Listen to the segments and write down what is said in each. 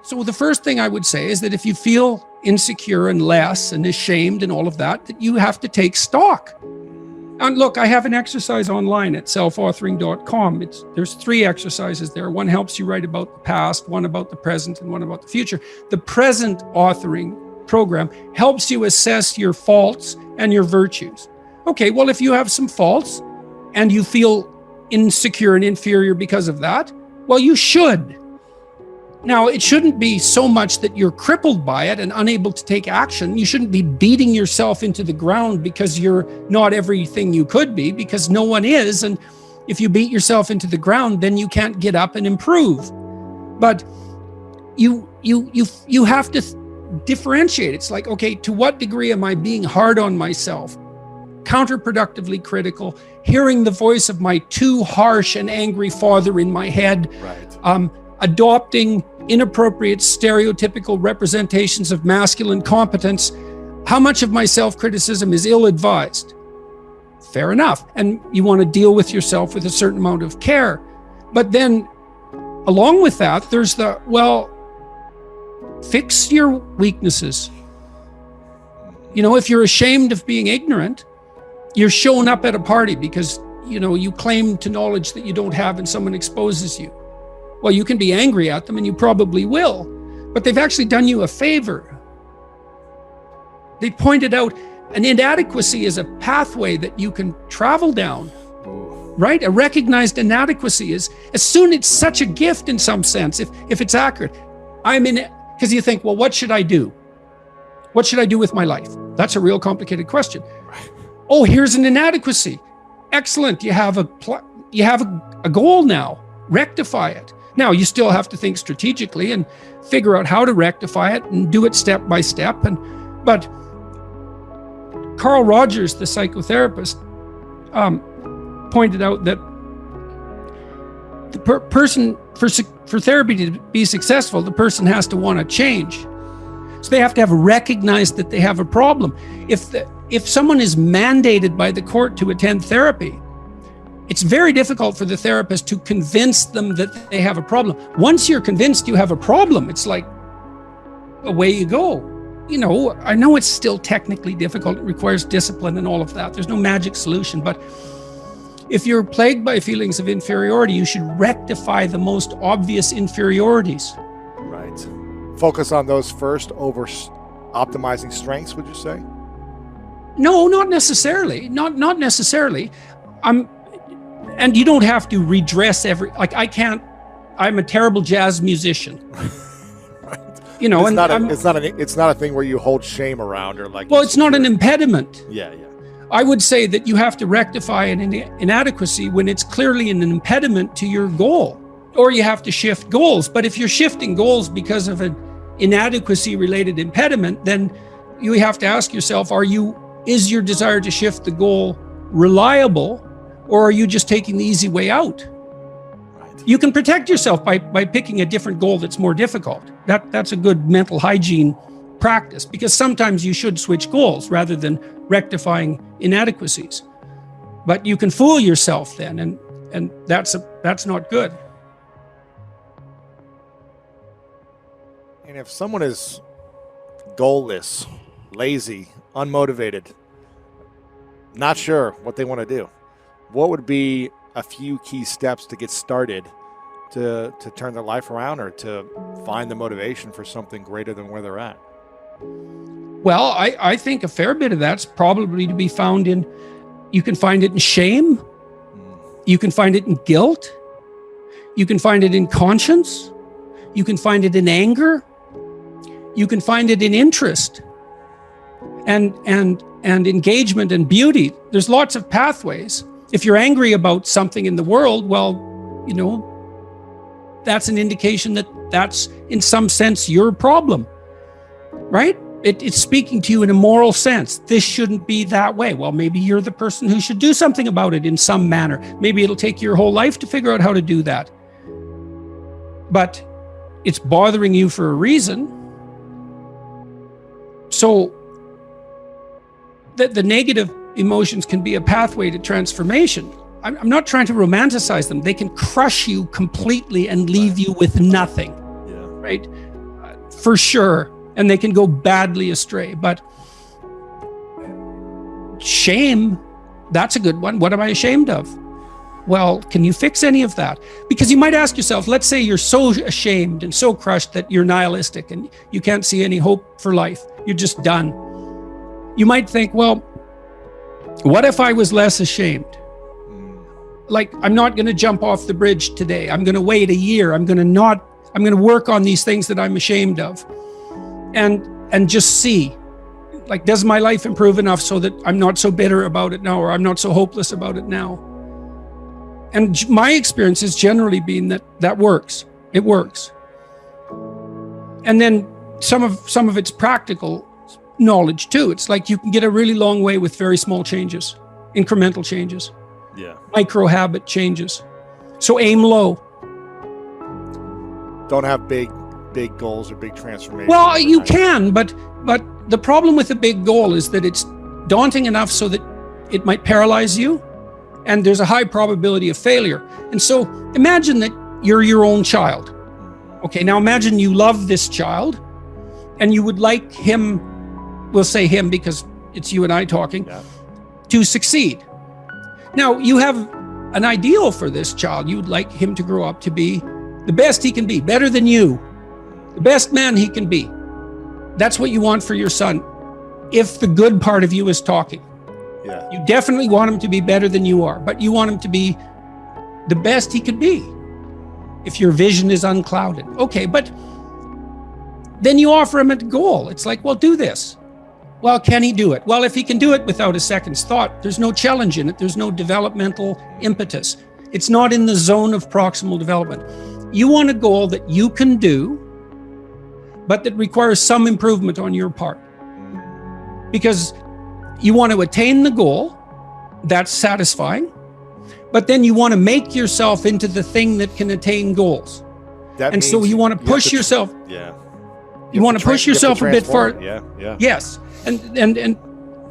So the first thing I would say is that if you feel insecure and less and ashamed and all of that, that you have to take stock. And look, I have an exercise online at selfauthoring.com. There's 3 exercises there. One helps you write about the past, one about the present, and one about the future. The present authoring program helps you assess your faults and your virtues. Okay, well, if you have some faults and you feel insecure and inferior because of that, well, you should. Now, it shouldn't be so much that you're crippled by it and unable to take action. You shouldn't be beating yourself into the ground because you're not everything you could be, because no one is. And if you beat yourself into the ground, then you can't get up and improve. But you have to differentiate. It's like, okay, to what degree am I being hard on myself? Counterproductively critical, hearing the voice of my too harsh and angry father in my head, right. Adopting inappropriate stereotypical representations of masculine competence. How much of my self-criticism is ill-advised? Fair enough. And you want to deal with yourself with a certain amount of care. But then along with that, there's fix your weaknesses. If you're ashamed of being ignorant, you're showing up at a party because, you claim to knowledge that you don't have and someone exposes you. Well, you can be angry at them, and you probably will, but they've actually done you a favor. They pointed out an inadequacy is a pathway that you can travel down, right? A recognized inadequacy is, it's such a gift in some sense, if it's accurate. Because you think, well, what should I do? What should I do with my life? That's a real complicated question. Right. Oh, here's an inadequacy. Excellent. You have a goal now. Rectify it. Now, you still have to think strategically and figure out how to rectify it and do it step by step. But Carl Rogers, the psychotherapist, pointed out that the person, for therapy to be successful, the person has to want to change. So they have to have recognized that they have a problem. If someone is mandated by the court to attend therapy, it's very difficult for the therapist to convince them that they have a problem. Once you're convinced you have a problem, it's like, away you go. I know it's still technically difficult. It requires discipline and all of that. There's no magic solution. But if you're plagued by feelings of inferiority, you should rectify the most obvious inferiorities. Right. Focus on those first over optimizing strengths, would you say? No, not necessarily. Not necessarily. And you don't have to redress I'm a terrible jazz musician. Right. It's not a thing where you hold shame around or like. Well, it's not an impediment. Yeah. I would say that you have to rectify an inadequacy when it's clearly an impediment to your goal, or you have to shift goals. But if you're shifting goals because of an inadequacy related impediment, then you have to ask yourself, is your desire to shift the goal reliable? Or are you just taking the easy way out? Right. You can protect yourself by picking a different goal that's more difficult. That's a good mental hygiene practice, because sometimes you should switch goals rather than rectifying inadequacies. But you can fool yourself then, and that's not good. And if someone is goalless, lazy, unmotivated, not sure what they want to do, what would be a few key steps to get started to turn their life around or to find the motivation for something greater than where they're at? Well, I think a fair bit of that's probably to be found you can find it in shame. You can find it in guilt. You can find it in conscience. You can find it in anger. You can find it in interest and engagement and beauty. There's lots of pathways. If you're angry about something in the world, well, that's an indication that that's in some sense your problem, right? It's speaking to you in a moral sense. This shouldn't be that way. Well, maybe you're the person who should do something about it in some manner. Maybe it'll take your whole life to figure out how to do that. But it's bothering you for a reason. So the negative emotions can be a pathway to transformation. I'm not trying to romanticize them. They can crush you completely and leave you with nothing, right? for sure, and they can go badly astray. But shame, that's a good one. What am I ashamed of? Well, can you fix any of that? Because you might ask yourself, let's say you're so ashamed and so crushed that you're nihilistic and you can't see any hope for life. You're just done. You might think, well, what if I was less ashamed? Like, I'm not going to jump off the bridge today. I'm going to wait a year. I'm going to work on these things that I'm ashamed of, and just see, like, does my life improve enough so that I'm not so bitter about it now, or I'm not so hopeless about it now? And my experience has generally been that works. It works. And then some of it's practical knowledge too. It's like you can get a really long way with very small changes, incremental changes, micro habit changes. So aim low. Don't have big goals or big transformations. Well, you can, but the problem with a big goal is that it's daunting enough so that it might paralyze you, and there's a high probability of failure. And so imagine that you're your own child. Okay, now imagine you love this child and you would like him, we'll say him because it's you and I talking, to succeed. Now you have an ideal for this child. You would like him to grow up to be the best he can be, better than you, the best man he can be. That's what you want for your son, if the good part of you is talking. You definitely want him to be better than you are, but you want him to be the best he could be if your vision is unclouded. Okay, but then you offer him a goal. It's like, well, do this. Well, can he do it? Well, if he can do it without a second's thought, there's no challenge in it. There's no developmental impetus. It's not in the zone of proximal development. You want a goal that you can do, but that requires some improvement on your part. Because you want to attain the goal, that's satisfying, but then you want to make yourself into the thing that can attain goals. And so you want to push yourself. You want to push yourself a bit further. Yes. And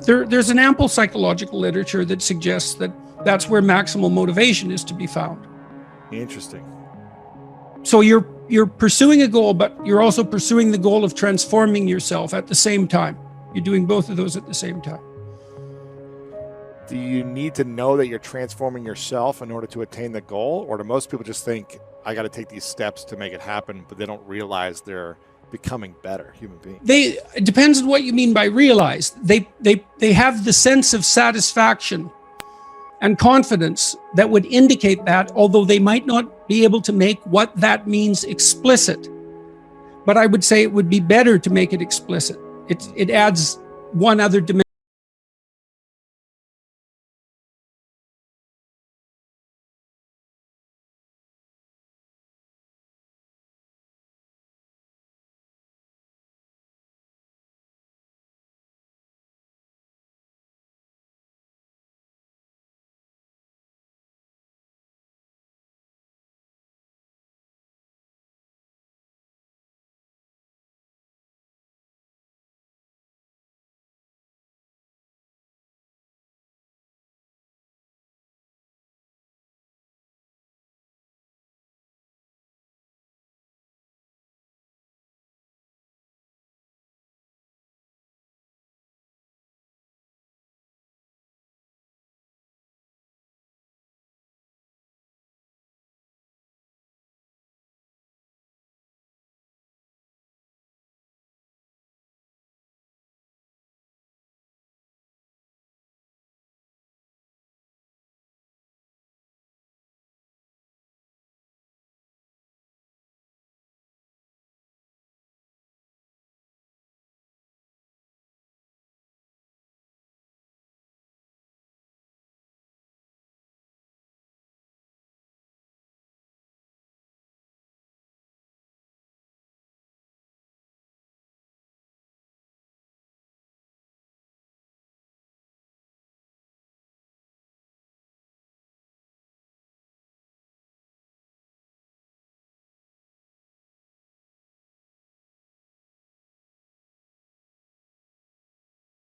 there's an ample psychological literature that suggests that that's where maximal motivation is to be found. Interesting. So you're pursuing a goal, but you're also pursuing the goal of transforming yourself at the same time. You're doing both of those at the same time. Do you need to know that you're transforming yourself in order to attain the goal? Or do most people just think, I got to take these steps to make it happen, but they don't realize they're becoming better human beings? It depends on what you mean by realize. They have the sense of satisfaction and confidence that would indicate that, although they might not be able to make what that means explicit. But I would say it would be better to make it explicit. It adds one other dimension.